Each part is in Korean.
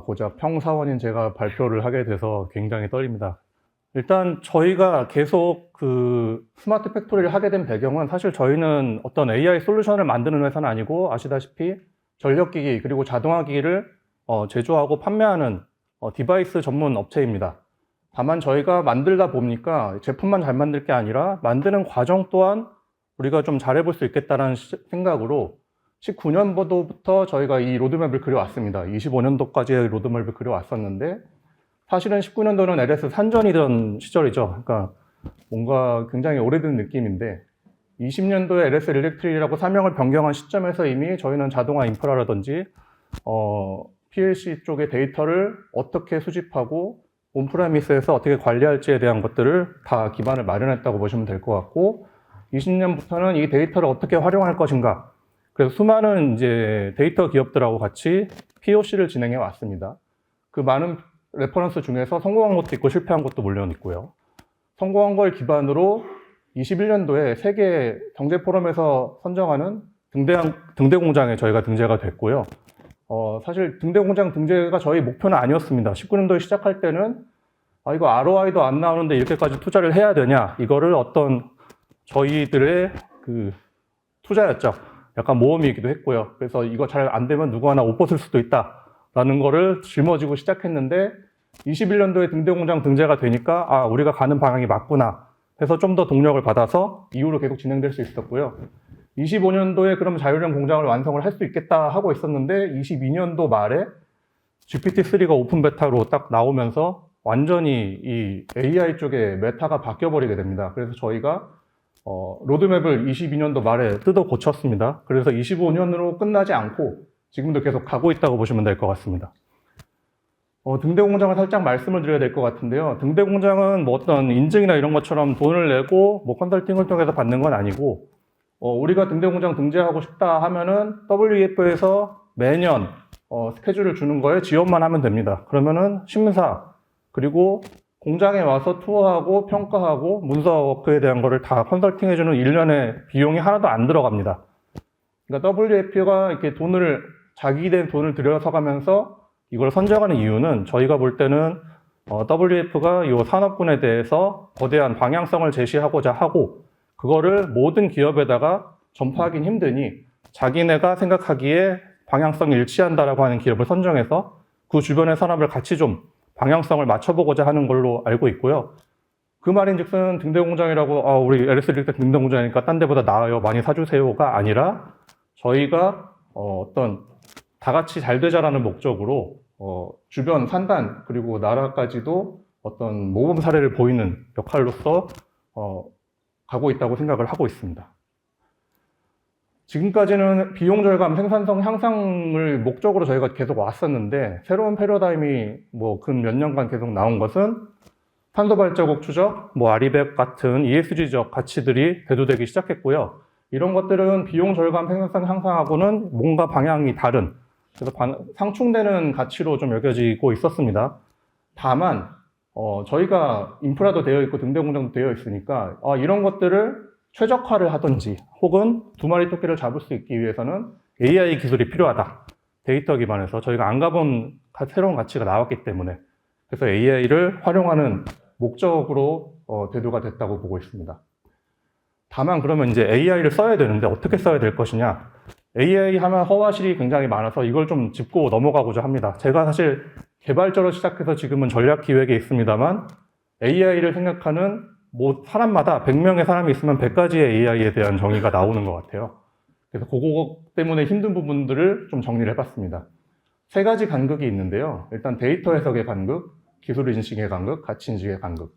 고작 평사원인 제가 발표를 하게 돼서 굉장히 떨립니다. 일단 저희가 계속 그 스마트 팩토리를 하게 된 배경은 사실 저희는 어떤 AI 솔루션을 만드는 회사는 아니고 아시다시피 전력기기 그리고 자동화기기를 제조하고 판매하는 디바이스 전문 업체입니다. 다만 저희가 만들다 보니까 제품만 잘 만들 게 아니라 만드는 과정 또한 우리가 좀 잘해볼 수 있겠다는 생각으로 19년도부터 저희가 이 로드맵을 그려왔습니다. 25년도까지의 로드맵을 그려왔었는데 사실은 19년도는 LS 산전이던 시절이죠. 그러니까 뭔가 굉장히 오래된 느낌인데 20년도에 LS 일렉트릭이라고 사명을 변경한 시점에서 이미 저희는 자동화 인프라라든지 PLC 쪽의 데이터를 어떻게 수집하고 온프레미스에서 어떻게 관리할지에 대한 것들을 다 기반을 마련했다고 보시면 될 것 같고 20년부터는 이 데이터를 어떻게 활용할 것인가 그래서 수많은 이제 데이터 기업들하고 같이 POC를 진행해 왔습니다. 그 많은 레퍼런스 중에서 성공한 것도 있고 실패한 것도 물론 있고요. 성공한 걸 기반으로 21년도에 세계 경제 포럼에서 선정하는 등대 공장에 저희가 등재가 됐고요. 사실 등대 공장 등재가 저희 목표는 아니었습니다. 19년도에 시작할 때는 이거 ROI도 안 나오는데 이렇게까지 투자를 해야 되냐 이거를 어떤 저희들의 그 투자였죠. 약간 모험이기도 했고요. 그래서 이거 잘 안 되면 누구 하나 옷 벗을 수도 있다라는 거를 짊어지고 시작했는데 21년도에 등대공장 등재가 되니까 우리가 가는 방향이 맞구나 해서 좀 더 동력을 받아서 이후로 계속 진행될 수 있었고요. 25년도에 그럼 자율형 공장을 완성을 할 수 있겠다 하고 있었는데 22년도 말에 GPT-3가 오픈 베타로 딱 나오면서 완전히 이 AI 쪽에 메타가 바뀌어버리게 됩니다. 그래서 저희가 로드맵을 22년도 말에 뜯어 고쳤습니다. 그래서 25년으로 끝나지 않고 지금도 계속 가고 있다고 보시면 될 것 같습니다. 등대 공장을 살짝 말씀을 드려야 될 것 같은데요. 등대 공장은 뭐 어떤 인증이나 이런 것처럼 돈을 내고 뭐 컨설팅을 통해서 받는 건 아니고 우리가 등대 공장 등재하고 싶다 하면은 WEF에서 매년 스케줄을 주는 거에 지원만 하면 됩니다. 그러면은 심사 그리고 공장에 와서 투어하고 평가하고 문서 워크에 대한 거를 다 컨설팅해주는 일련의 비용이 하나도 안 들어갑니다. 그러니까 WF가 이렇게 자기된 돈을 들여서 가면서 이걸 선정하는 이유는 저희가 볼 때는 WF가 이 산업군에 대해서 거대한 방향성을 제시하고자 하고 그거를 모든 기업에다가 전파하긴 힘드니 자기네가 생각하기에 방향성이 일치한다라고 하는 기업을 선정해서 그 주변의 산업을 같이 좀 방향성을 맞춰보고자 하는 걸로 알고 있고요. 그 말인즉슨 등대공장이라고 우리 LS 일렉트릭 등대공장이니까 딴 데보다 나아요. 많이 사주세요가 아니라 저희가 어떤 다 같이 잘 되자라는 목적으로 주변 산단 그리고 나라까지도 어떤 모범 사례를 보이는 역할로서 가고 있다고 생각을 하고 있습니다. 지금까지는 비용 절감, 생산성 향상을 목적으로 저희가 계속 왔었는데 새로운 패러다임이 뭐 근 몇 년간 계속 나온 것은 탄소 발자국 추적, 아리백 같은 ESG적 가치들이 대두되기 시작했고요. 이런 것들은 비용 절감, 생산성 향상하고는 뭔가 방향이 다른 그래서 상충되는 가치로 좀 여겨지고 있었습니다. 다만 저희가 인프라도 되어 있고 등대 공장도 되어 있으니까 이런 것들을 최적화를 하든지 혹은 두 마리 토끼를 잡을 수 있기 위해서는 AI 기술이 필요하다. 데이터 기반에서 저희가 안 가본 새로운 가치가 나왔기 때문에 그래서 AI를 활용하는 목적으로 대두가 됐다고 보고 있습니다. 다만 그러면 이제 AI를 써야 되는데 어떻게 써야 될 것이냐 AI 하면 허와실이 굉장히 많아서 이걸 좀 짚고 넘어가고자 합니다. 제가 사실 개발자로 시작해서 지금은 전략 기획에 있습니다만 AI를 생각하는 사람마다 100명의 사람이 있으면 100가지의 AI에 대한 정의가 나오는 것 같아요. 그래서 그거 때문에 힘든 부분들을 좀 정리를 해봤습니다. 3가지 간극이 있는데요. 일단 데이터 해석의 간극, 기술 인식의 간극, 가치 인식의 간극.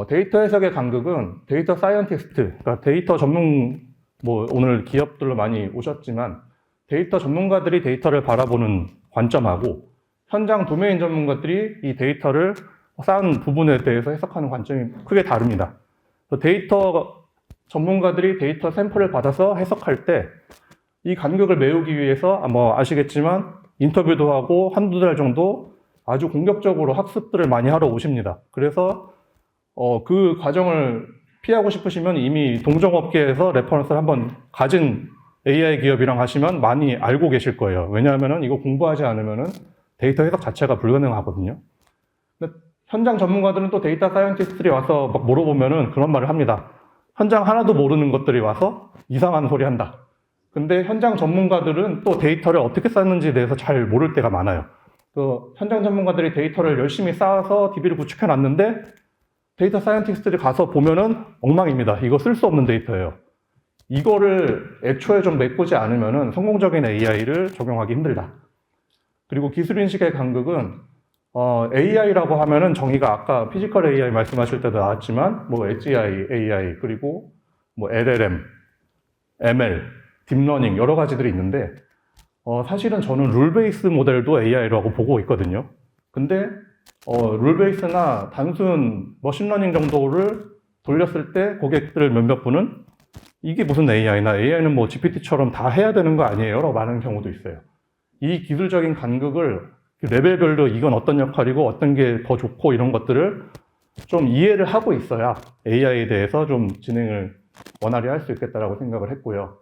데이터 해석의 간극은 데이터 사이언티스트, 그러니까 데이터 전문, 오늘 기업들로 많이 오셨지만 데이터 전문가들이 데이터를 바라보는 관점하고 현장 도메인 전문가들이 이 데이터를 쌓은 부분에 대해서 해석하는 관점이 크게 다릅니다. 데이터 전문가들이 데이터 샘플을 받아서 해석할 때 이 간극을 메우기 위해서 아시겠지만 인터뷰도 하고 한두 달 정도 아주 공격적으로 학습들을 많이 하러 오십니다. 그래서 그 과정을 피하고 싶으시면 이미 동종업계에서 레퍼런스를 한번 가진 AI 기업이랑 하시면 많이 알고 계실 거예요. 왜냐하면 이거 공부하지 않으면 데이터 해석 자체가 불가능하거든요. 근데 현장 전문가들은 또 데이터 사이언티스트들이 와서 막 물어보면은 그런 말을 합니다. 현장 하나도 모르는 것들이 와서 이상한 소리 한다. 근데 현장 전문가들은 또 데이터를 어떻게 쌓는지에 대해서 잘 모를 때가 많아요. 그 현장 전문가들이 데이터를 열심히 쌓아서 DB를 구축해 놨는데 데이터 사이언티스트들이 가서 보면은 엉망입니다. 이거 쓸 수 없는 데이터예요. 이거를 애초에 좀 메꾸지 않으면은 성공적인 AI를 적용하기 힘들다. 그리고 기술 인식의 간극은 AI라고 하면은 정의가 아까 피지컬 AI 말씀하실 때도 나왔지만 뭐 HI, AI 그리고 뭐 LLM, ML, 딥러닝 여러 가지들이 있는데 사실은 저는 룰 베이스 모델도 AI라고 보고 있거든요. 근데 룰 베이스나 단순 머신러닝 정도를 돌렸을 때 고객들 몇몇 분은 이게 무슨 AI나 AI는 뭐 GPT처럼 다 해야 되는 거 아니에요? 라고 말하는 경우도 있어요. 이 기술적인 간극을 레벨별로 이건 어떤 역할이고 어떤 게 더 좋고 이런 것들을 좀 이해를 하고 있어야 AI에 대해서 좀 진행을 원활히 할 수 있겠다라고 생각을 했고요.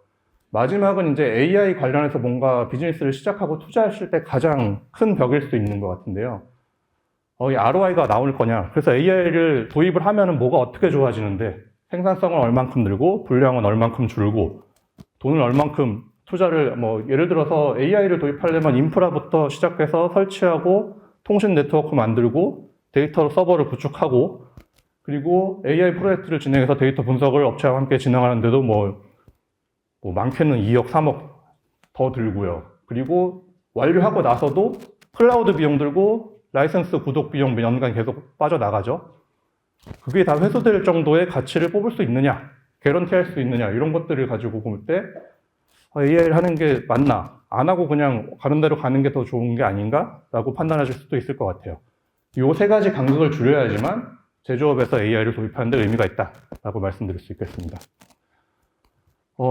마지막은 이제 AI 관련해서 뭔가 비즈니스를 시작하고 투자했을 때 가장 큰 벽일 수 있는 것 같은데요. 이 ROI가 나올 거냐. 그래서 AI를 도입을 하면은 뭐가 어떻게 좋아지는데 생산성은 얼만큼 늘고 분량은 얼만큼 줄고 돈을 얼만큼 투자를 예를 들어서 AI를 도입하려면 인프라부터 시작해서 설치하고 통신 네트워크 만들고 데이터 서버를 구축하고 그리고 AI 프로젝트를 진행해서 데이터 분석을 업체와 함께 진행하는데도 많게는 2억, 3억 더 들고요. 그리고 완료하고 나서도 클라우드 비용 들고 라이선스 구독 비용 연간 계속 빠져나가죠. 그게 다 회수될 정도의 가치를 뽑을 수 있느냐, 개런티 할 수 있느냐 이런 것들을 가지고 볼 때 AI를 하는 게 맞나? 안 하고 그냥 가는 대로 가는 게 더 좋은 게 아닌가? 라고 판단하실 수도 있을 것 같아요. 이 세 가지 간극을 줄여야지만 제조업에서 AI를 도입하는 데 의미가 있다라고 말씀드릴 수 있겠습니다.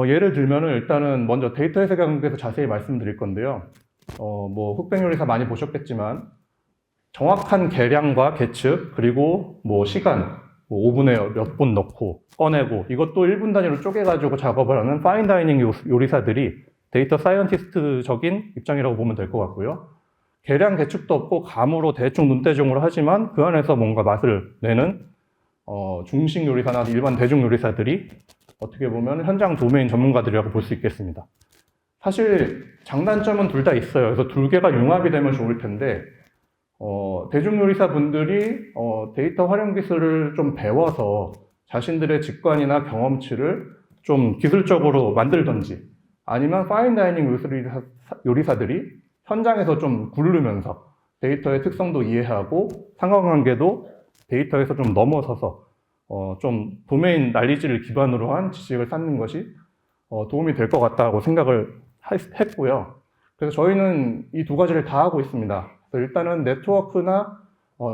예를 들면은 일단은 먼저 데이터 해석에 관계해서 자세히 말씀드릴 건데요. 흑백 요리사 많이 보셨겠지만 정확한 계량과 계측 그리고 시간 5분에 몇 분 넣고 꺼내고 이것도 1분 단위로 쪼개가지고 작업을 하는 파인 다이닝 요리사들이 데이터 사이언티스트적인 입장이라고 보면 될 것 같고요. 계량 계측도 없고 감으로 대충 눈대중으로 하지만 그 안에서 뭔가 맛을 내는 중식 요리사나 일반 대중 요리사들이 어떻게 보면 현장 도메인 전문가들이라고 볼 수 있겠습니다. 사실 장단점은 둘 다 있어요. 그래서 두 개가 융합이 되면 좋을 텐데 대중 요리사 분들이 데이터 활용 기술을 좀 배워서 자신들의 직관이나 경험치를 좀 기술적으로 만들던지 아니면 파인 다이닝 요리사들이 현장에서 좀 굴르면서 데이터의 특성도 이해하고 상관관계도 데이터에서 좀 넘어서서 좀 도메인 난리지를 기반으로 한 지식을 쌓는 것이 도움이 될 것 같다고 생각을 했고요. 그래서 저희는 이 두 가지를 다 하고 있습니다. 일단은 네트워크나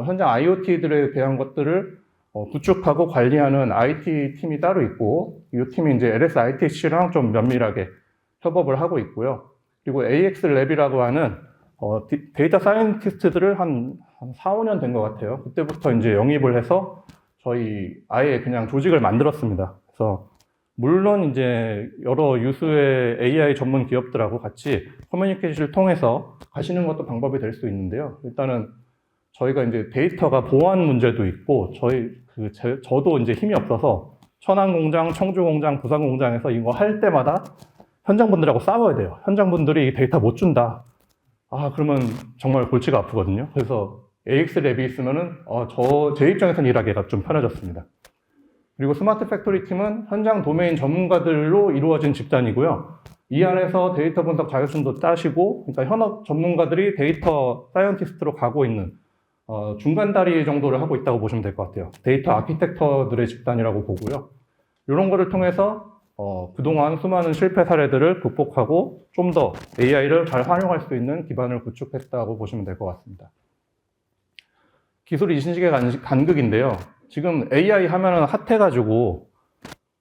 현장 IoT들에 대한 것들을 구축하고 관리하는 IT 팀이 따로 있고 이 팀이 이제 LSITC랑 좀 면밀하게 협업을 하고 있고요. 그리고 AX랩이라고 하는 데이터 사이언티스트들을 한 4, 5년 된 것 같아요. 그때부터 이제 영입을 해서 저희 아예 그냥 조직을 만들었습니다. 그래서 물론 이제 여러 유수의 AI 전문 기업들하고 같이 커뮤니케이션을 통해서 가시는 것도 방법이 될 수 있는데요. 일단은 저희가 이제 데이터가 보안 문제도 있고 저도 이제 힘이 없어서 천안 공장, 청주 공장, 부산 공장에서 이거 할 때마다 현장 분들하고 싸워야 돼요. 현장 분들이 이 데이터 못 준다. 그러면 정말 골치가 아프거든요. 그래서 AX랩이 있으면은 제 입장에서는 일하기가 좀 편해졌습니다. 그리고 스마트 팩토리 팀은 현장 도메인 전문가들로 이루어진 집단이고요. 이 안에서 데이터 분석 자격증도 따시고, 그러니까 현업 전문가들이 데이터 사이언티스트로 가고 있는 중간 다리 정도를 하고 있다고 보시면 될 것 같아요. 데이터 아키텍터들의 집단이라고 보고요. 이런 거를 통해서 그동안 수많은 실패 사례들을 극복하고 좀 더 AI를 잘 활용할 수 있는 기반을 구축했다고 보시면 될 것 같습니다. 기술 이신식의 간극인데요. 지금 AI 하면은 핫해가지고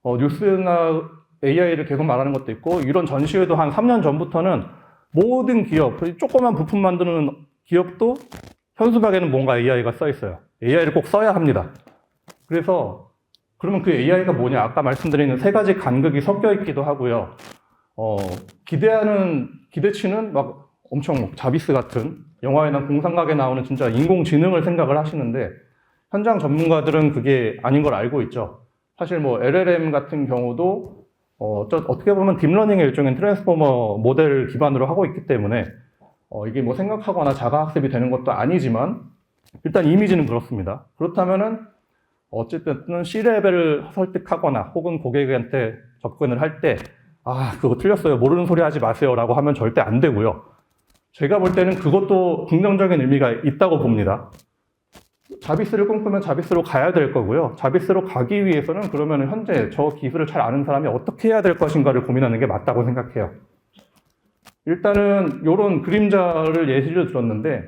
뉴스나 AI를 계속 말하는 것도 있고 이런 전시회도 한 3년 전부터는 모든 기업, 조그만 부품 만드는 기업도 현수막에는 뭔가 AI가 써 있어요. AI를 꼭 써야 합니다. 그래서 그러면 그 AI가 뭐냐? 아까 말씀드린 세 가지 간극이 섞여 있기도 하고요. 기대치는 막 엄청 자비스 같은 영화에나 공상각에 나오는 진짜 인공지능을 생각을 하시는데 현장 전문가들은 그게 아닌 걸 알고 있죠. 사실 뭐 LLM 같은 경우도 어떻게 보면 딥러닝의 일종의 트랜스포머 모델 기반으로 하고 있기 때문에 이게 뭐 생각하거나 자가학습이 되는 것도 아니지만 일단 이미지는 그렇습니다. 그렇다면은 어쨌든 C레벨을 설득하거나 혹은 고객한테 접근을 할 때 그거 틀렸어요. 모르는 소리 하지 마세요. 라고 하면 절대 안 되고요. 제가 볼 때는 그것도 긍정적인 의미가 있다고 봅니다. 자비스를 꿈꾸면 자비스로 가야 될 거고요. 자비스로 가기 위해서는 그러면 현재 저 기술을 잘 아는 사람이 어떻게 해야 될 것인가를 고민하는 게 맞다고 생각해요. 일단은 이런 그림자를 예시를 들었는데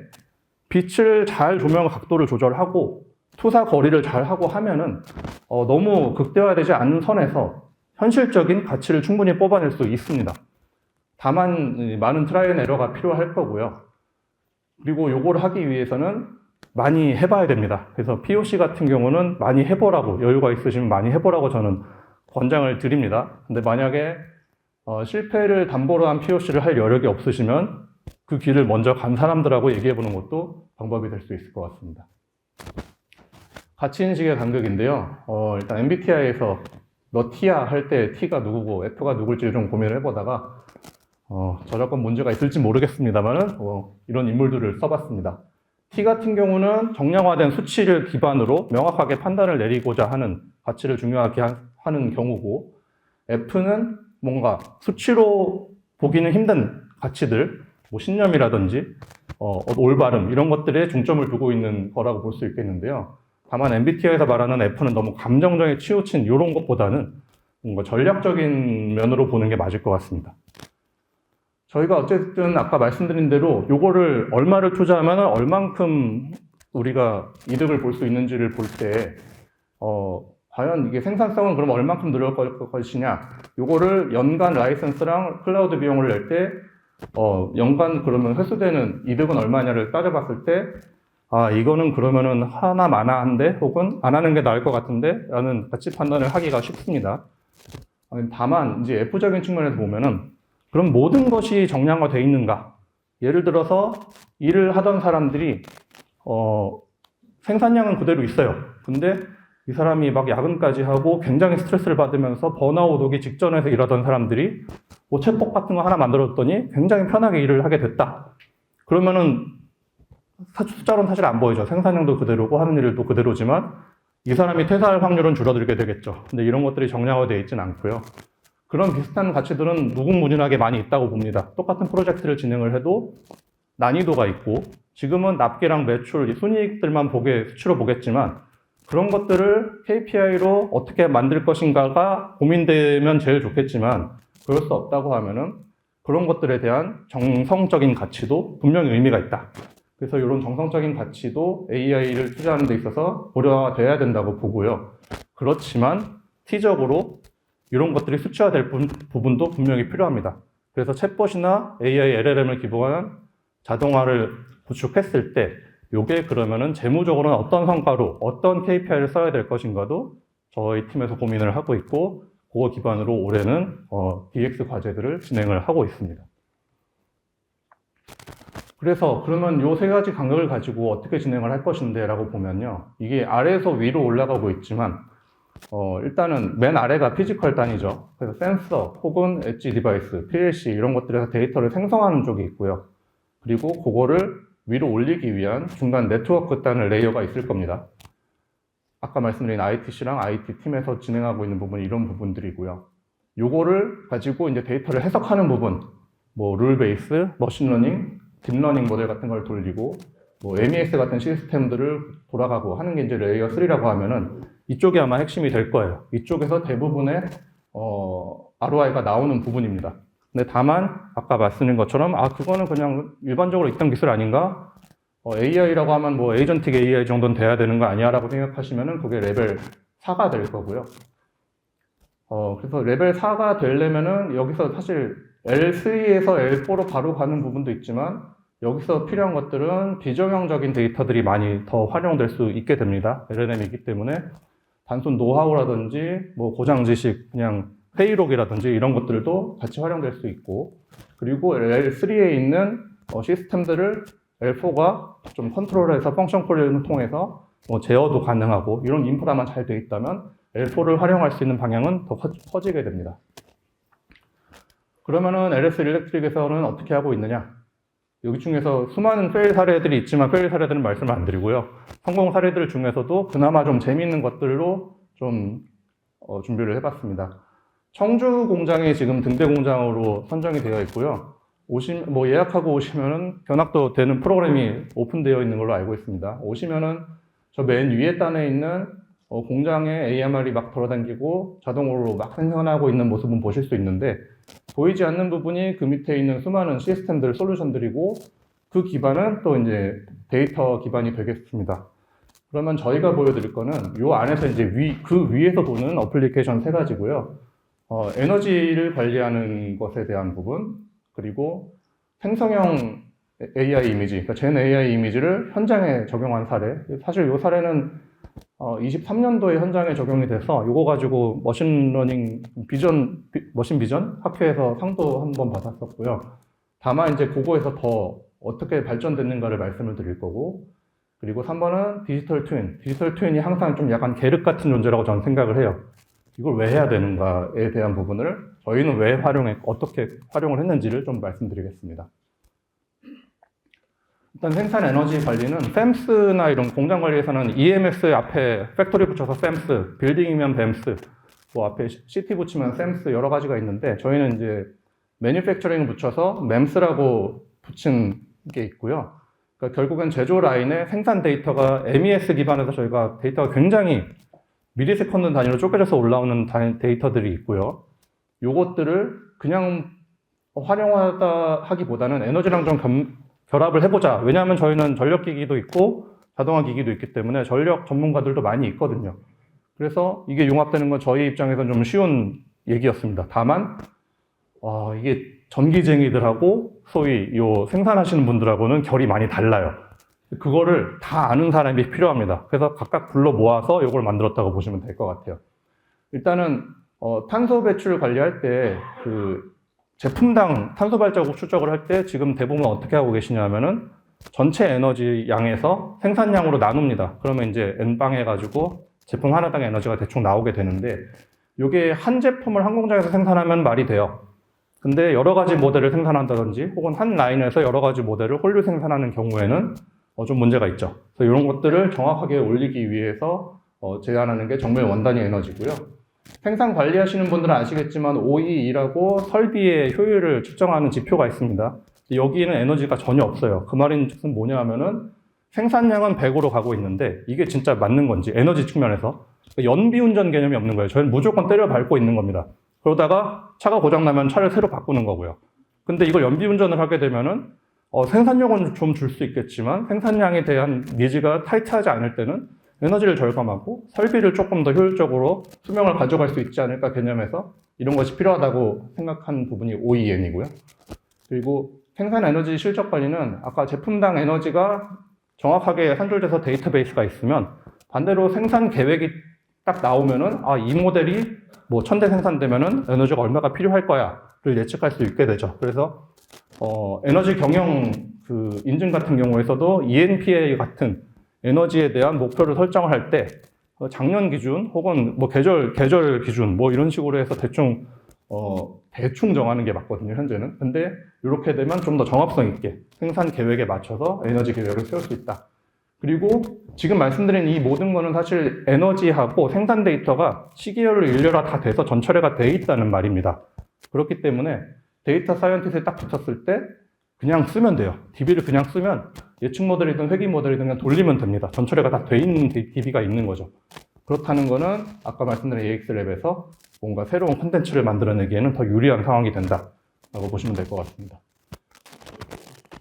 빛을 잘 조명 각도를 조절하고 투사 거리를 잘 하고 하면은 너무 극대화되지 않는 선에서 현실적인 가치를 충분히 뽑아낼 수 있습니다. 다만 많은 트라이 앤 에러가 필요할 거고요. 그리고 요걸 하기 위해서는 많이 해봐야 됩니다. 그래서 POC 같은 경우는 많이 해보라고, 여유가 있으시면 많이 해보라고 저는 권장을 드립니다. 근데 만약에 실패를 담보로 한 POC를 할 여력이 없으시면 그 길을 먼저 간 사람들하고 얘기해보는 것도 방법이 될 수 있을 것 같습니다. 가치인식의 간극인데요. 일단 MBTI에서 너 T야 할 때 T가 누구고 F가 누굴지 좀 고민을 해보다가 저작권 문제가 있을지 모르겠습습니다만은 이런 인물들을 써봤습니다. T 같은 경우는 정량화된 수치를 기반으로 명확하게 판단을 내리고자 하는 가치를 중요하게 하는 경우고, F는 뭔가 수치로 보기는 힘든 가치들, 뭐 신념이라든지 올바름 이런 것들에 중점을 두고 있는 거라고 볼 수 있겠는데요. 다만 MBTI에서 말하는 F는 너무 감정적에 치우친 이런 것보다는 뭔가 전략적인 면으로 보는 게 맞을 것 같습니다. 저희가 어쨌든 아까 말씀드린 대로 요거를 얼마를 투자하면 얼만큼 우리가 이득을 볼 수 있는지를 볼 때 과연 이게 생산성은 그럼 얼만큼 늘어날 것이냐, 요거를 연간 라이선스랑 클라우드 비용을 낼 때 연간 그러면 회수되는 이득은 얼마냐를 따져봤을 때 이거는 그러면은 하나 마나한데 혹은 안 하는 게 나을 것 같은데 라는 가치 판단을 하기가 쉽습니다. 다만 이제 F적인 측면에서 보면은 그럼 모든 것이 정량화되어 있는가? 예를 들어서 일을 하던 사람들이 생산량은 그대로 있어요. 근데 이 사람이 막 야근까지 하고 굉장히 스트레스를 받으면서 번아웃 오기 직전에서 일하던 사람들이 뭐 챗봇 같은 거 하나 만들었더니 굉장히 편하게 일을 하게 됐다. 그러면은 숫자로는 사실 안 보이죠. 생산량도 그대로고 하는 일도 그대로지만 이 사람이 퇴사할 확률은 줄어들게 되겠죠. 근데 이런 것들이 정량화되어 있지는 않고요. 그런 비슷한 가치들은 무궁무진하게 많이 있다고 봅니다. 똑같은 프로젝트를 진행을 해도 난이도가 있고, 지금은 납기랑 매출, 순이익들만 수치로 보겠지만 그런 것들을 KPI로 어떻게 만들 것인가가 고민되면 제일 좋겠지만 그럴 수 없다고 하면은 그런 것들에 대한 정성적인 가치도 분명히 의미가 있다. 그래서 이런 정성적인 가치도 AI를 투자하는 데 있어서 고려가 돼야 된다고 보고요. 그렇지만 T적으로 이런 것들이 수치화될 부분도 분명히 필요합니다. 그래서 챗봇이나 AI, LLM을 기반한 자동화를 구축했을 때 이게 그러면은 재무적으로는 어떤 성과로 어떤 KPI를 써야 될 것인가도 저희 팀에서 고민을 하고 있고, 그거 기반으로 올해는 DX 과제들을 진행을 하고 있습니다. 그래서 그러면 요 세 가지 간격을 가지고 어떻게 진행을 할 것인데 라고 보면요, 이게 아래에서 위로 올라가고 있지만 일단은 맨 아래가 피지컬 단위죠. 그래서 센서 혹은 엣지 디바이스, PLC 이런 것들에서 데이터를 생성하는 쪽이 있고요. 그리고 그거를 위로 올리기 위한 중간 네트워크 단을 레이어가 있을 겁니다. 아까 말씀드린 ITC랑 IT 팀에서 진행하고 있는 부분이 이런 부분들이고요. 요거를 가지고 이제 데이터를 해석하는 부분, 뭐 룰 베이스, 머신러닝, 딥러닝 모델 같은 걸 돌리고 뭐 MES 같은 시스템들을 돌아가고 하는 게 이제 레이어 3라고 하면은 이쪽이 아마 핵심이 될 거예요. 이쪽에서 대부분의 ROI가 나오는 부분입니다. 근데 다만 아까 말씀드린 것처럼 그거는 그냥 일반적으로 있던 기술 아닌가? AI라고 하면 뭐 에이전틱 AI 정도는 돼야 되는 거 아니야? 라고 생각하시면은 그게 레벨 4가 될 거고요. 그래서 레벨 4가 되려면은 여기서 사실 L3에서 L4로 바로 가는 부분도 있지만 여기서 필요한 것들은 비정형적인 데이터들이 많이 더 활용될 수 있게 됩니다. LLM이기 때문에 단순 노하우라든지 뭐 고장 지식, 그냥 회의록이라든지 이런 것들도 같이 활용될 수 있고, 그리고 L3에 있는 시스템들을 L4가 좀 컨트롤해서 펑션 콜을 통해서 뭐 제어도 가능하고 이런 인프라만 잘 돼 있다면 L4를 활용할 수 있는 방향은 더 커지게 됩니다. 그러면은 LS 일렉트릭에서는 어떻게 하고 있느냐? 여기 중에서 수많은 페일 사례들이 있지만 페일 사례들은 말씀을 안 드리고요. 성공 사례들 중에서도 그나마 좀 재미있는 것들로 좀 준비를 해봤습니다. 청주 공장이 지금 등대 공장으로 선정이 되어 있고요. 예약하고 오시면은 견학도 되는 프로그램이 오픈되어 있는 걸로 알고 있습니다. 오시면은 저 맨 위에 단에 있는 공장에 AMR이 막 돌아다니고 자동으로 막 생산하고 있는 모습은 보실 수 있는데 보이지 않는 부분이 그 밑에 있는 수많은 시스템들, 솔루션들이고 그 기반은 또 이제 데이터 기반이 되겠습니다. 그러면 저희가 보여드릴 거는 이 안에서 이제 그 위에서 도는 어플리케이션 세 가지고요. 에너지를 관리하는 것에 대한 부분, 그리고 생성형 AI 이미지, 그러니까 젠 AI 이미지를 현장에 적용한 사례. 사실 이 사례는 23년도에 현장에 적용이 돼서 이거 가지고 머신 비전 학회에서 상도 한번 받았었고요. 다만 이제 그거에서 더 어떻게 발전됐는가를 말씀을 드릴 거고, 그리고 3번은 디지털 트윈. 디지털 트윈이 항상 좀 약간 계륵 같은 존재라고 저는 생각을 해요. 이걸 왜 해야 되는가에 대한 부분을 저희는 왜 어떻게 활용을 했는지를 좀 말씀드리겠습니다. 일단 생산 에너지 관리는 샘스나 이런 공장 관리에서는 EMS 앞에 팩토리 붙여서 샘스, 빌딩이면 뱀스, 뭐 앞에 CT 붙이면 샘스 여러 가지가 있는데 저희는 이제 매니팩처링을 붙여서 맴스라고 붙인 게 있고요. 그러니까 결국엔 제조 라인에 생산 데이터가 MES 기반에서 저희가 데이터가 굉장히 미리세컨드 단위로 쪼개져서 올라오는 데이터들이 있고요. 요것들을 그냥 활용하다 하기보다는 에너지랑 좀 결합을 해보자. 왜냐하면 저희는 전력기기도 있고 자동화기기도 있기 때문에 전력 전문가들도 많이 있거든요. 그래서 이게 융합되는 건 저희 입장에서는 좀 쉬운 얘기였습니다. 다만 이게 전기쟁이들하고 소위 요 생산하시는 분들하고는 결이 많이 달라요. 그거를 다 아는 사람이 필요합니다. 그래서 각각 불러 모아서 이걸 만들었다고 보시면 될 것 같아요. 일단은 탄소 배출 관리할 때 그 제품당 탄소 발자국 추적을 할 때 지금 대부분 어떻게 하고 계시냐면은 전체 에너지 양에서 생산량으로 나눕니다. 그러면 이제 N방 해가지고 제품 하나당의 에너지가 대충 나오게 되는데 이게 한 제품을 한 공장에서 생산하면 말이 돼요. 근데 여러 가지 모델을 생산한다든지 혹은 한 라인에서 여러 가지 모델을 홀류 생산하는 경우에는 좀 문제가 있죠. 그래서 이런 것들을 정확하게 올리기 위해서 제안하는 게 정밀 원단위 에너지고요. 생산 관리하시는 분들은 아시겠지만 OEE라고 설비의 효율을 측정하는 지표가 있습니다. 여기에는 에너지가 전혀 없어요. 그 말인즉슨 뭐냐 하면은 생산량은 100으로 가고 있는데 이게 진짜 맞는 건지 에너지 측면에서 연비운전 개념이 없는 거예요. 저희는 무조건 때려 밟고 있는 겁니다. 그러다가 차가 고장나면 차를 새로 바꾸는 거고요. 근데 이걸 연비운전을 하게 되면은 생산력은 좀 줄 수 있겠지만 생산량에 대한 니즈가 타이트하지 않을 때는 에너지를 절감하고 설비를 조금 더 효율적으로 수명을 가져갈 수 있지 않을까 개념에서 이런 것이 필요하다고 생각한 부분이 OEM이고요. 그리고 생산 에너지 실적 관리는 아까 제품당 에너지가 정확하게 산출돼서 데이터베이스가 있으면 반대로 생산 계획이 딱 나오면은 이 모델이 뭐 1000대 생산되면은 에너지가 얼마가 필요할 거야를 예측할 수 있게 되죠. 그래서 에너지 경영 그 인증 같은 경우에서도 ENPA 같은 에너지에 대한 목표를 설정을 할 때 작년 기준 혹은 뭐 계절 기준 뭐 이런 식으로 해서 대충 정하는 게 맞거든요, 현재는. 근데 이렇게 되면 좀 더 정합성 있게 생산 계획에 맞춰서 에너지 계획을 세울 수 있다. 그리고 지금 말씀드린 이 모든 거는 사실 에너지하고 생산 데이터가 시계열로 일렬화 다 돼서 전철화가 돼 있다는 말입니다. 그렇기 때문에 데이터 사이언티스트에 딱 붙었을 때 그냥 쓰면 돼요. DB를 그냥 쓰면 예측 모델이든 회귀 모델이든 그냥 돌리면 됩니다. 전철화가 다 돼 있는 DB가 있는 거죠. 그렇다는 거는 아까 말씀드린 AX랩에서 뭔가 새로운 콘텐츠를 만들어내기에는 더 유리한 상황이 된다라고 보시면 될 것 같습니다.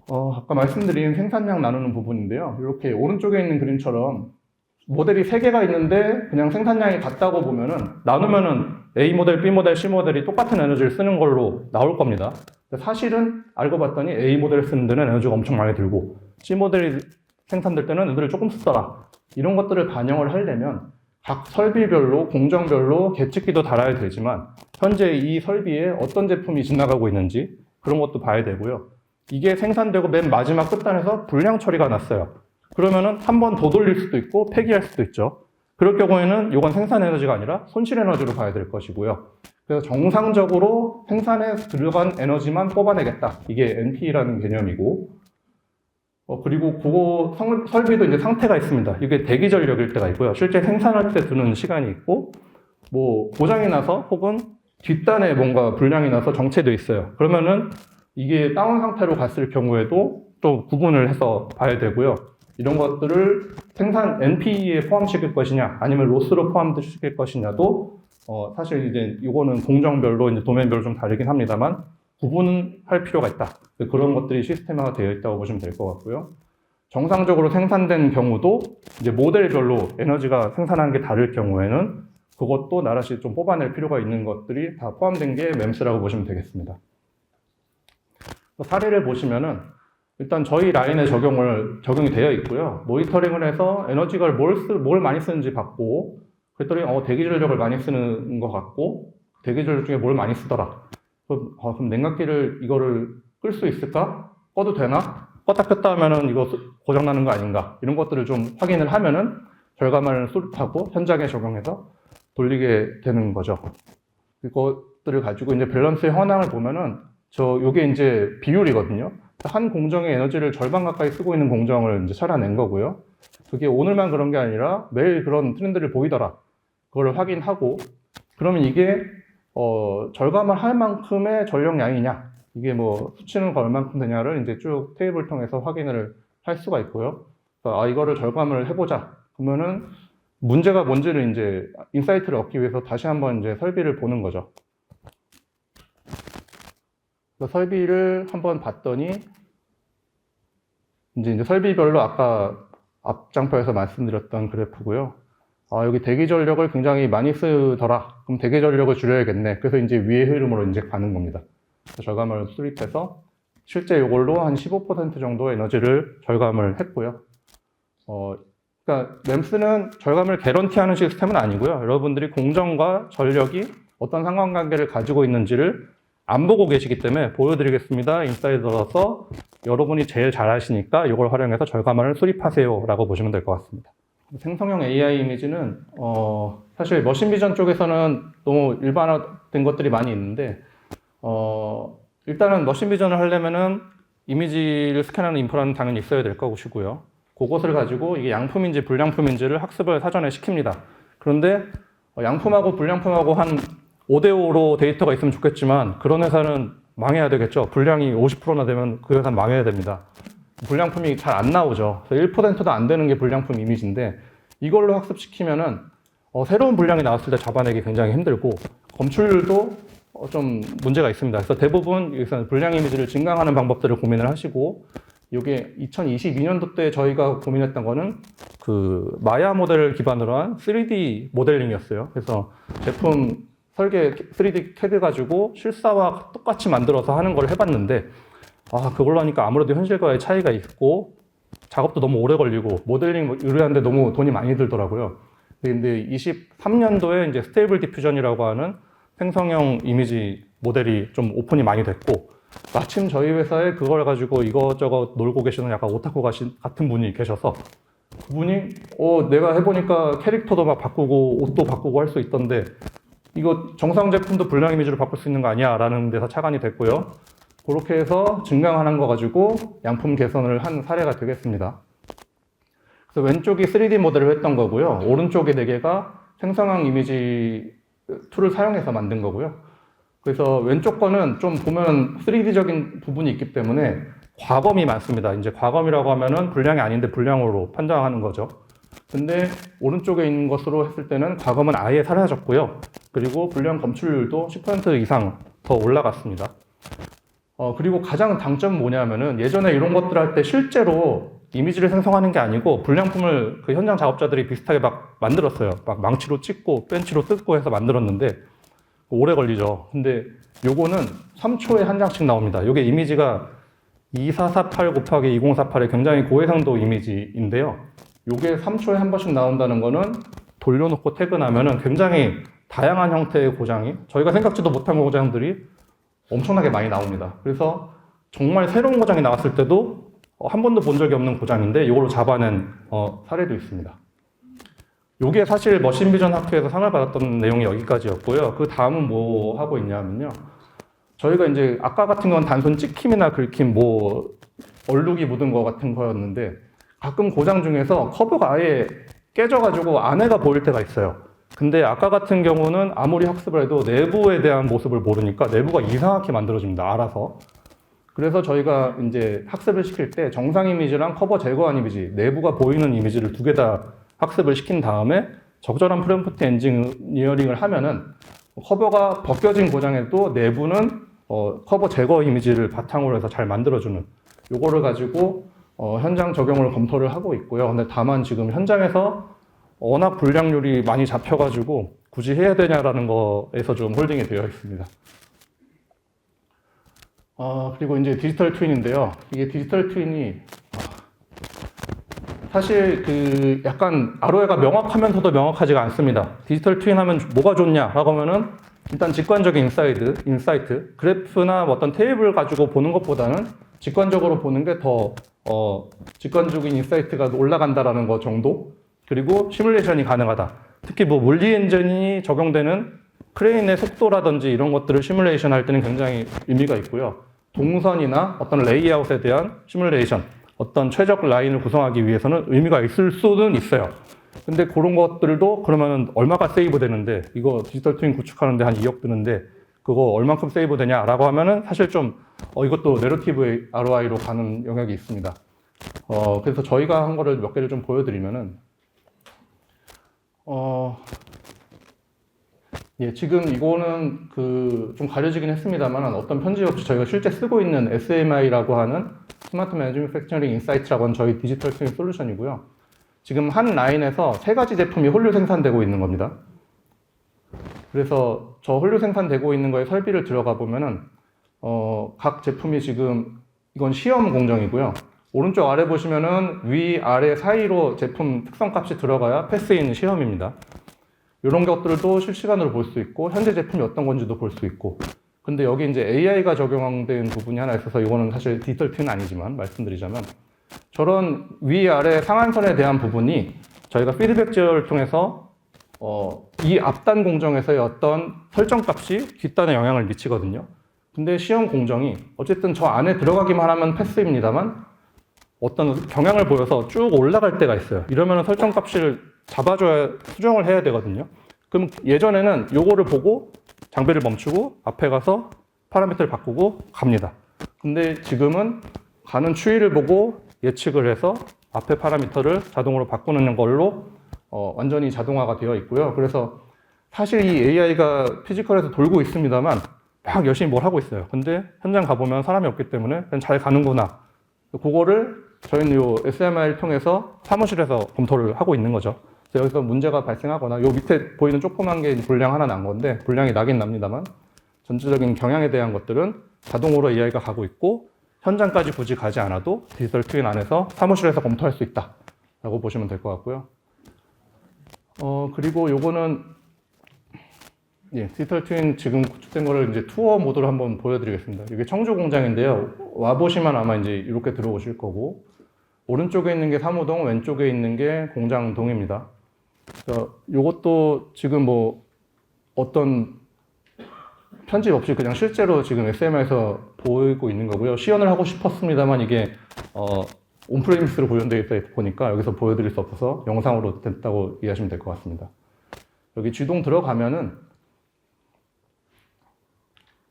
아까 말씀드린 생산량 나누는 부분인데요. 이렇게 오른쪽에 있는 그림처럼 모델이 3개가 있는데 그냥 생산량이 같다고 보면은 나누면은 A 모델, B 모델, C 모델이 똑같은 에너지를 쓰는 걸로 나올 겁니다. 사실은 알고 봤더니 A 모델을 쓰는 데는 에너지가 엄청 많이 들고 C 모델이 생산될 때는 에너지를 조금 쓰더라. 이런 것들을 반영을 하려면 각 설비별로, 공정별로 계측기도 달아야 되지만 현재 이 설비에 어떤 제품이 지나가고 있는지 그런 것도 봐야 되고요. 이게 생산되고 맨 마지막 끝단에서 불량 처리가 났어요. 그러면은 한 번 더 돌릴 수도 있고 폐기할 수도 있죠. 그럴 경우에는 이건 생산 에너지가 아니라 손실 에너지로 봐야 될 것이고요. 그래서 정상적으로 생산에 들어간 에너지만 뽑아내겠다. 이게 NP라는 개념이고, 그리고 그거 설비도 이제 상태가 있습니다. 이게 대기 전력일 때가 있고요. 실제 생산할 때 드는 시간이 있고, 뭐 고장이 나서 혹은 뒷단에 뭔가 불량이 나서 정체돼 있어요. 그러면은 이게 다운 상태로 갔을 경우에도 또 구분을 해서 봐야 되고요. 이런 것들을 생산 NP에 포함시킬 것이냐, 아니면 로스로 포함시킬 것이냐도 사실 이제 이거는 공정별로 이제 도면별로 좀 다르긴 합니다만 구분할 필요가 있다. 그런 것들이 시스템화가 되어 있다고 보시면 될 것 같고요. 정상적으로 생산된 경우도 이제 모델별로 에너지가 생산하는 게 다를 경우에는 그것도 나라시 좀 뽑아낼 필요가 있는 것들이 다 포함된 게 MEMS라고 보시면 되겠습니다. 사례를 보시면은 일단 저희 라인에 적용이 되어 있고요. 모니터링을 해서 에너지가 뭘 많이 쓰는지 봤고, 그랬더니 대기 전력을 많이 쓰는 것 같고, 대기 전력 중에 뭘 많이 쓰더라. 그럼 냉각기를 이거를 끌 수 있을까? 꺼도 되나? 껐다 켰다 하면은 이거 고장나는 거 아닌가? 이런 것들을 좀 확인을 하면은 절감을 수립하고 현장에 적용해서 돌리게 되는 거죠. 이것들을 가지고 이제 밸런스의 현황을 보면은 요게 이제 비율이거든요. 한 공정의 에너지를 절반 가까이 쓰고 있는 공정을 이제 찾아낸 거고요. 그게 오늘만 그런 게 아니라 매일 그런 트렌드를 보이더라. 그걸 확인하고, 그러면 이게 절감을 할 만큼의 전력량이냐, 이게 뭐 수치는 얼만큼 되냐를 이제 쭉 테이블 통해서 확인을 할 수가 있고요. 이거를 절감을 해보자. 그러면은 문제가 뭔지를 이제 인사이트를 얻기 위해서 다시 한번 이제 설비를 보는 거죠. 설비를 한번 봤더니 이제 설비별로 아까 앞장표에서 말씀드렸던 그래프고요. 여기 대기 전력을 굉장히 많이 쓰더라. 그럼 대기 전력을 줄여야겠네. 그래서 이제 위의 흐름으로 이제 가는 겁니다. 절감을 수립해서 실제 이걸로 한 15% 정도 에너지를 절감을 했고요. 그러니까 MEMS는 절감을 개런티하는 시스템은 아니고요. 여러분들이 공정과 전력이 어떤 상관관계를 가지고 있는지를 안 보고 계시기 때문에 보여드리겠습니다. 인사이더라서 여러분이 제일 잘 아시니까 이걸 활용해서 절감을 수립하세요 라고 보시면 될 것 같습니다. 생성형 AI 이미지는 사실 머신 비전 쪽에서는 너무 일반화된 것들이 많이 있는데 일단은 머신 비전을 하려면은 이미지를 스캔하는 인프라는 당연히 있어야 될 것이고요. 그것을 가지고 이게 양품인지 불량품인지를 학습을 사전에 시킵니다. 그런데 양품하고 불량품하고 한 5대5로 데이터가 있으면 좋겠지만 그런 회사는 망해야 되겠죠. 불량이 50%나 되면 그 회사는 망해야 됩니다. 불량품이 잘 안 나오죠. 1%도 안 되는 게 불량품 이미지인데 이걸로 학습시키면은 새로운 불량이 나왔을 때 잡아내기 굉장히 힘들고 검출률도 좀 문제가 있습니다. 그래서 대부분 여기서 불량 이미지를 증강하는 방법들을 고민을 하시고, 이게 2022년도 때 저희가 고민했던 거는 그 마야 모델을 기반으로 한 3D 모델링이었어요. 그래서 제품 설계 3D CAD 가지고 실사와 똑같이 만들어서 하는 걸 해봤는데 그걸로 하니까 아무래도 현실과의 차이가 있고 작업도 너무 오래 걸리고 모델링 의뢰하는데 너무 돈이 많이 들더라고요. 근데 23년도에 이제 스테이블 디퓨전이라고 하는 생성형 이미지 모델이 좀 오픈이 많이 됐고, 마침 저희 회사에 그걸 가지고 이것저것 놀고 계시는 약간 오타쿠 같은 분이 계셔서 그분이 내가 해보니까 캐릭터도 막 바꾸고 옷도 바꾸고 할 수 있던데 이거 정상 제품도 불량 이미지로 바꿀 수 있는 거 아니야? 라는 데서 착안이 됐고요. 그렇게 해서 증강하는 거 가지고 양품 개선을 한 사례가 되겠습니다. 그래서 왼쪽이 3D 모델을 했던 거고요. 오른쪽에 4개가 생성형 이미지 툴을 사용해서 만든 거고요. 그래서 왼쪽 거는 좀 보면 3D적인 부분이 있기 때문에 과검이 많습니다. 이제 과검이라고 하면은 불량이 아닌데 불량으로 판정하는 거죠. 근데 오른쪽에 있는 것으로 했을 때는 과검은 아예 사라졌고요. 그리고 불량 검출률도 10% 이상 더 올라갔습니다. 그리고 가장 장점은 뭐냐면은 예전에 이런 것들 할 때 실제로 이미지를 생성하는 게 아니고 불량품을 그 현장 작업자들이 비슷하게 막 만들었어요. 막 망치로 찍고 벤치로 뜯고 해서 만들었는데 오래 걸리죠. 근데 요거는 3초에 한 장씩 나옵니다. 요게 이미지가 2448 곱하기 2048의 굉장히 고해상도 이미지인데요. 요게 3초에 한 번씩 나온다는 거는 돌려놓고 퇴근하면은 굉장히 다양한 형태의 고장이, 저희가 생각지도 못한 고장들이 엄청나게 많이 나옵니다. 그래서 정말 새로운 고장이 나왔을 때도 한 번도 본 적이 없는 고장인데 이걸로 잡아낸 사례도 있습니다. 이게 사실 머신비전 학회에서 상을 받았던 내용이 여기까지였고요. 그 다음은 뭐 하고 있냐면요. 저희가 이제 아까 같은 건 단순 찍힘이나 긁힘, 뭐 얼룩이 묻은 거 같은 거였는데 가끔 고장 중에서 커브가 아예 깨져가지고 안에가 보일 때가 있어요. 근데 아까 같은 경우는 아무리 학습을 해도 내부에 대한 모습을 모르니까 내부가 이상하게 만들어집니다. 알아서. 그래서 저희가 이제 학습을 시킬 때 정상 이미지랑 커버 제거한 이미지, 내부가 보이는 이미지를 두 개 다 학습을 시킨 다음에 적절한 프롬프트 엔지니어링을 하면은 커버가 벗겨진 고장에도 내부는 커버 제거 이미지를 바탕으로 해서 잘 만들어주는 요거를 가지고 현장 적용을 검토를 하고 있고요. 근데 다만 지금 현장에서 워낙 불량률이 많이 잡혀가지고 굳이 해야 되냐라는 거에서 좀 홀딩이 되어 있습니다. 그리고 이제 디지털 트윈인데요. 이게 디지털 트윈이 사실 그 약간 ROI가 명확하면서도 명확하지가 않습니다. 디지털 트윈 하면 뭐가 좋냐라고 하면은 일단 직관적인 인사이트, 그래프나 어떤 테이블 가지고 보는 것보다는 직관적으로 보는 게 더 직관적인 인사이트가 올라간다라는 것 정도. 그리고 시뮬레이션이 가능하다. 특히 뭐 물리 엔진이 적용되는 크레인의 속도라든지 이런 것들을 시뮬레이션 할 때는 굉장히 의미가 있고요. 동선이나 어떤 레이아웃에 대한 시뮬레이션, 어떤 최적 라인을 구성하기 위해서는 의미가 있을 수는 있어요. 근데 그런 것들도 그러면 얼마가 세이브 되는데, 이거 디지털 트윈 구축하는데 한 2억 드는데 그거 얼만큼 세이브 되냐라고 하면은 사실 좀 이것도 내러티브 ROI로 가는 영역이 있습니다. 그래서 저희가 한 거를 몇 개를 좀 보여드리면은 예, 지금 이거는 좀 가려지긴 했습니다만 어떤 편집 없이 저희가 실제 쓰고 있는 SMI라고 하는 스마트 매니팩처링 인사이트라고 하는 저희 디지털 트윈 솔루션이고요. 지금 한 라인에서 3가지 제품이 홀류 생산되고 있는 겁니다. 그래서 저 홀류 생산되고 있는 거에 설비를 들어가 보면은 각 제품이 지금 이건 시험 공정이고요. 오른쪽 아래 보시면은 위, 아래 사이로 제품 특성값이 들어가야 패스인 시험입니다. 이런 것들도 실시간으로 볼 수 있고 현재 제품이 어떤 건지도 볼 수 있고. 근데 여기 이제 AI가 적용된 부분이 하나 있어서 이거는 사실 디지털 트윈은 아니지만 말씀드리자면 저런 위, 아래 상한선에 대한 부분이 저희가 피드백 제어를 통해서 이 앞단 공정에서의 어떤 설정값이 뒷단에 영향을 미치거든요. 근데 시험 공정이 어쨌든 저 안에 들어가기만 하면 패스입니다만 어떤 경향을 보여서 쭉 올라갈 때가 있어요. 이러면 설정값을 잡아줘야 수정을 해야 되거든요. 그럼 예전에는 요거를 보고 장비를 멈추고 앞에 가서 파라미터를 바꾸고 갑니다. 근데 지금은 가는 추이를 보고 예측을 해서 앞에 파라미터를 자동으로 바꾸는 걸로 완전히 자동화가 되어 있고요. 그래서 사실 이 AI가 피지컬에서 돌고 있습니다만 막 열심히 뭘 하고 있어요. 근데 현장 가보면 사람이 없기 때문에 그냥 잘 가는구나. 그거를 저희는 요 SMI를 통해서 사무실에서 검토를 하고 있는 거죠. 그래서 여기서 문제가 발생하거나 요 밑에 보이는 조그만 게 불량 하나 난 건데 불량이 나긴 납니다만 전체적인 경향에 대한 것들은 자동으로 AI가 가고 있고 현장까지 굳이 가지 않아도 디지털 트윈 안에서 사무실에서 검토할 수 있다 라고 보시면 될 것 같고요. 그리고 요거는 예, 디지털 트윈 지금 구축된 거를 이제 투어 모드로 한번 보여드리겠습니다. 이게 청주 공장인데요. 와보시면 아마 이제 이렇게 들어오실 거고, 오른쪽에 있는 게 사무동, 왼쪽에 있는 게 공장동입니다. 요것도 지금 뭐 어떤 편집 없이 그냥 실제로 지금 SMI에서 보이고 있는 거고요. 시연을 하고 싶었습니다만 이게 온프레미스로 구현되어 있다 보니까 여기서 보여드릴 수 없어서 영상으로 됐다고 이해하시면 될 것 같습니다. 여기 쥐동 들어가면은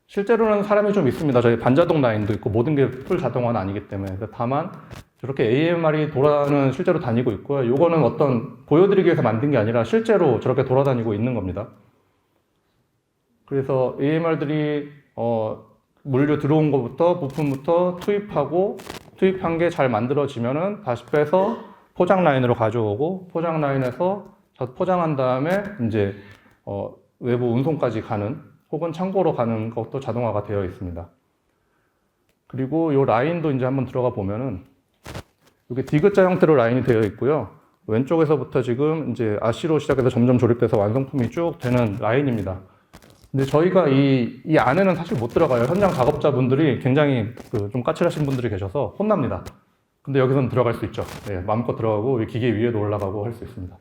실제로는 사람이 좀 있습니다. 저희 반자동 라인도 있고 모든 게 풀 자동화는 아니기 때문에. 다만 저렇게 AMR이 돌아는 실제로 다니고 있고요. 요거는 어떤 보여드리기 위해서 만든 게 아니라 실제로 저렇게 돌아다니고 있는 겁니다. 그래서 AMR들이 물류 들어온 것부터 부품부터 투입하고 투입한 게 잘 만들어지면은 다시 빼서 포장 라인으로 가져오고 포장 라인에서 포장한 다음에 이제 외부 운송까지 가는 혹은 창고로 가는 것도 자동화가 되어 있습니다. 그리고 이 라인도 이제 한번 들어가 보면은 이게 디귿자 형태로 라인이 되어 있고요. 왼쪽에서부터 지금 이제 아시로 시작해서 점점 조립돼서 완성품이 쭉 되는 라인입니다. 근데 저희가 이 안에는 사실 못 들어가요. 현장 작업자분들이 굉장히 좀 까칠하신 분들이 계셔서 혼납니다. 근데 여기서는 들어갈 수 있죠. 네, 마음껏 들어가고 기계 위에도 올라가고 할 수 있습니다.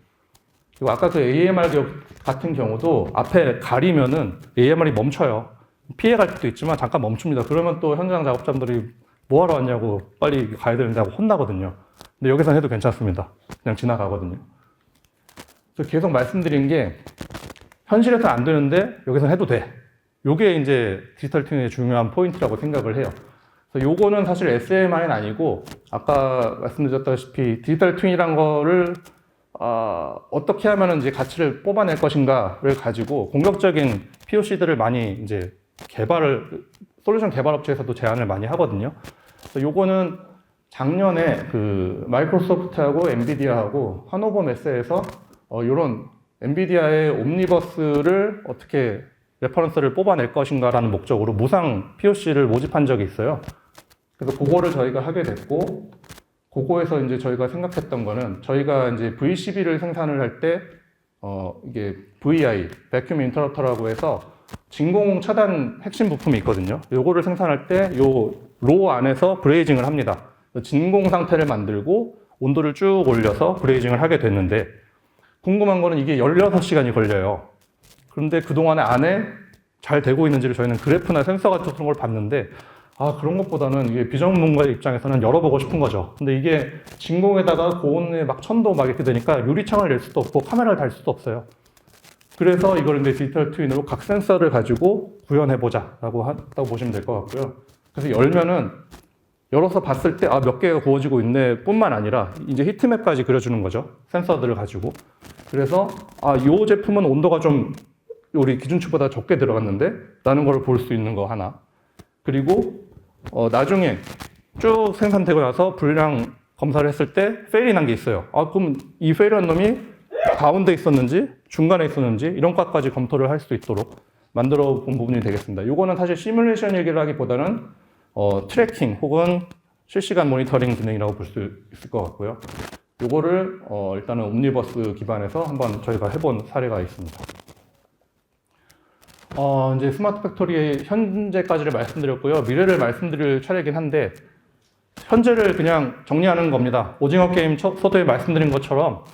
그리고 아까 그 AMR 기업 같은 경우도 앞에 가리면은 AMR이 멈춰요. 피해갈 수도 있지만 잠깐 멈춥니다. 그러면 또 현장 작업자분들이 뭐하러 왔냐고 빨리 가야 되는데 하고 혼나거든요. 근데 여기서는 해도 괜찮습니다. 그냥 지나가거든요. 그래서 계속 말씀드린 게 현실에서는 안 되는데 여기서는 해도 돼. 요게 이제 디지털 튠의 중요한 포인트라고 생각을 해요. 그래서 요거는 사실 SMI는 아니고 아까 말씀드렸다시피 디지털 튠이란 거를 어떻게 하면 이제 가치를 뽑아낼 것인가를 가지고 공격적인 POC들을 많이 이제 솔루션 개발 업체에서도 제안을 많이 하거든요. 그래서 요거는 작년에 그 마이크로소프트하고 엔비디아하고 하노버 메스에서 요런 엔비디아의 옴니버스를 어떻게 레퍼런스를 뽑아낼 것인가라는 목적으로 무상 POC를 모집한 적이 있어요. 그래서 그거를 저희가 하게 됐고, 그거에서 이제 저희가 생각했던 거는 저희가 이제 V12를 생산을 할 때, 이게 VI, Vacuum Interrupter라고 해서 진공 차단 핵심 부품이 있거든요. 요거를 생산할 때 요 로 안에서 브레이징을 합니다. 진공 상태를 만들고 온도를 쭉 올려서 브레이징을 하게 됐는데, 궁금한 거는 이게 16시간이 걸려요. 그런데 그동안에 안에 잘 되고 있는지를 저희는 그래프나 센서 같은 걸 봤는데, 그런 것보다는 이게 비전문가의 입장에서는 열어보고 싶은 거죠. 근데 이게 진공에다가 고온에 막 1000도 막 이렇게 되니까 유리창을 낼 수도 없고 카메라를 달 수도 없어요. 그래서 이걸 이제 디지털 트윈으로 각 센서를 가지고 구현해보자 라고 했다고 보시면 될 것 같고요. 그래서 열어서 봤을 때 몇 개가 구워지고 있네 뿐만 아니라 이제 히트맵까지 그려주는 거죠. 센서들을 가지고. 그래서 이 제품은 온도가 좀 우리 기준치보다 적게 들어갔는데 라는 걸 볼 수 있는 거 하나. 그리고 나중에 쭉 생산되고 나서 불량 검사를 했을 때 페일이 난 게 있어요. 그럼 이 페일한 놈이 가운데 있었는지 중간에 있었는지 이런 것까지 검토를 할 수 있도록 만들어 본 부분이 되겠습니다. 이거는 사실 시뮬레이션 얘기라기보다는 트래킹 혹은 실시간 모니터링 기능이라고 볼 수 있을 것 같고요. 이거를 일단은 옴니버스 기반에서 한번 저희가 해본 사례가 있습니다. 이제 스마트 팩토리의 현재까지를 말씀드렸고요. 미래를 말씀드릴 차례이긴 한데 현재를 그냥 정리하는 겁니다. 오징어 게임 서두에 말씀드린 것처럼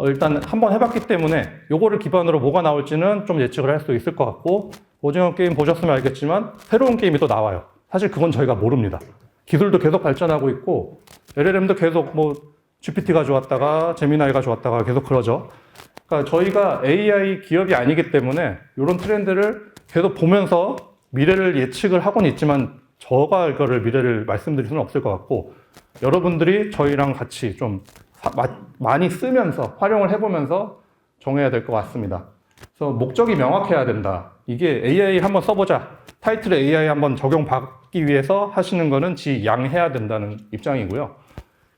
일단 한번 해봤기 때문에 요거를 기반으로 뭐가 나올지는 좀 예측을 할 수 있을 것 같고, 오징어 게임 보셨으면 알겠지만 새로운 게임이 또 나와요. 사실 그건 저희가 모릅니다. 기술도 계속 발전하고 있고 LLM도 계속 GPT가 좋았다가 제미나이가 좋았다가 계속 그러죠. 그러니까 저희가 AI 기업이 아니기 때문에 이런 트렌드를 계속 보면서 미래를 예측을 하고는 있지만 저가 이거를 미래를 말씀드릴 수는 없을 것 같고, 여러분들이 저희랑 같이 좀 많이 쓰면서 활용을 해보면서 정해야 될 것 같습니다. 그래서 목적이 명확해야 된다. 이게 AI 한번 써보자. 타이틀에 AI 한번 적용받기 위해서 하시는 거는 지양해야 된다는 입장이고요.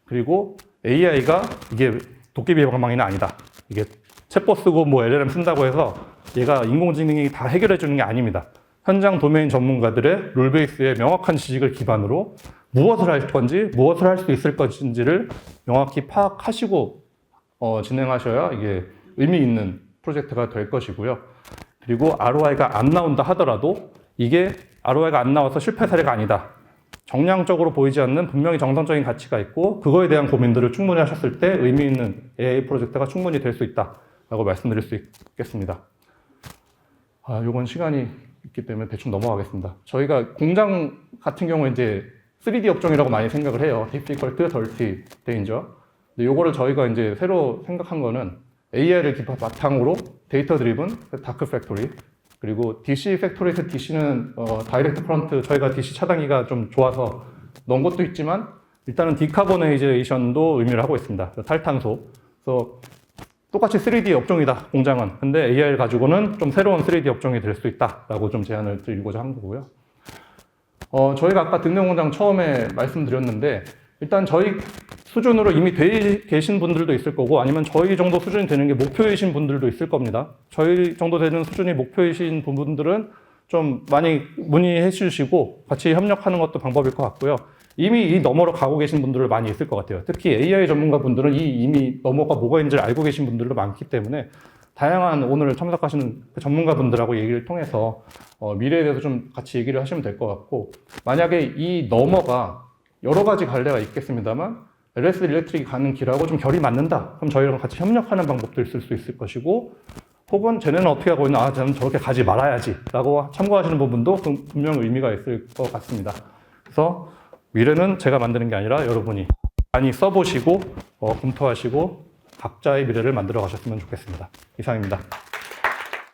그리고 AI가 이게 도깨비 방망이는 아니다. 이게 챗봇 쓰고 LLM 쓴다고 해서 얘가 인공지능이 다 해결해 주는 게 아닙니다. 현장 도메인 전문가들의 룰베이스의 명확한 지식을 기반으로 무엇을 할 건지, 무엇을 할 수 있을 것인지를 명확히 파악하시고 진행하셔야 이게 의미 있는 프로젝트가 될 것이고요. 그리고 ROI가 안 나온다 하더라도 이게 ROI가 안 나와서 실패 사례가 아니다. 정량적으로 보이지 않는 분명히 정상적인 가치가 있고 그거에 대한 고민들을 충분히 하셨을 때 의미 있는 AI 프로젝트가 충분히 될 수 있다라고 말씀드릴 수 있겠습니다. 요건 시간이 있기 때문에 대충 넘어가겠습니다. 저희가 공장 같은 경우에 이제 3D 업종이라고 많이 생각을 해요. difficult, dirty, danger. 근데 요거를 저희가 이제 새로 생각한 거는 AI를 바탕으로 데이터 드리븐, 다크 팩토리, 그리고 DC 팩토리에서 DC는 다이렉트 커런트, 저희가 DC 차단기가 좀 좋아서 넣은 것도 있지만 일단은 디카보네이제이션도 의미를 하고 있습니다. 탈탄소. 그래서 똑같이 3D 업종이다, 공장은. 근데 AI를 가지고는 좀 새로운 3D 업종이 될 수 있다라고 좀 제안을 드리고자 한 거고요. 저희가 아까 등대공장 처음에 말씀드렸는데 일단 저희 수준으로 이미 돼 계신 분들도 있을 거고 아니면 저희 정도 수준이 되는 게 목표이신 분들도 있을 겁니다. 저희 정도 되는 수준이 목표이신 분들은 좀 많이 문의해 주시고 같이 협력하는 것도 방법일 것 같고요. 이미 이 너머로 가고 계신 분들은 많이 있을 것 같아요. 특히 AI 전문가 분들은 이미 너머가 뭐가 있는지를 알고 계신 분들도 많기 때문에 다양한 오늘 참석하시는 그 전문가분들하고 얘기를 통해서 미래에 대해서 좀 같이 얘기를 하시면 될 것 같고, 만약에 이 너머가 여러 가지 갈래가 있겠습니다만 LS 일렉트릭이 가는 길하고 좀 결이 맞는다. 그럼 저희랑 같이 협력하는 방법도 있을 수 있을 것이고, 혹은 쟤네는 어떻게 하고 있나, 저는 저렇게 가지 말아야지 라고 참고하시는 부분도 분명 의미가 있을 것 같습니다. 그래서 미래는 제가 만드는 게 아니라 여러분이 많이 써보시고 검토하시고 각자의 미래를 만들어 가셨으면 좋겠습니다. 이상입니다.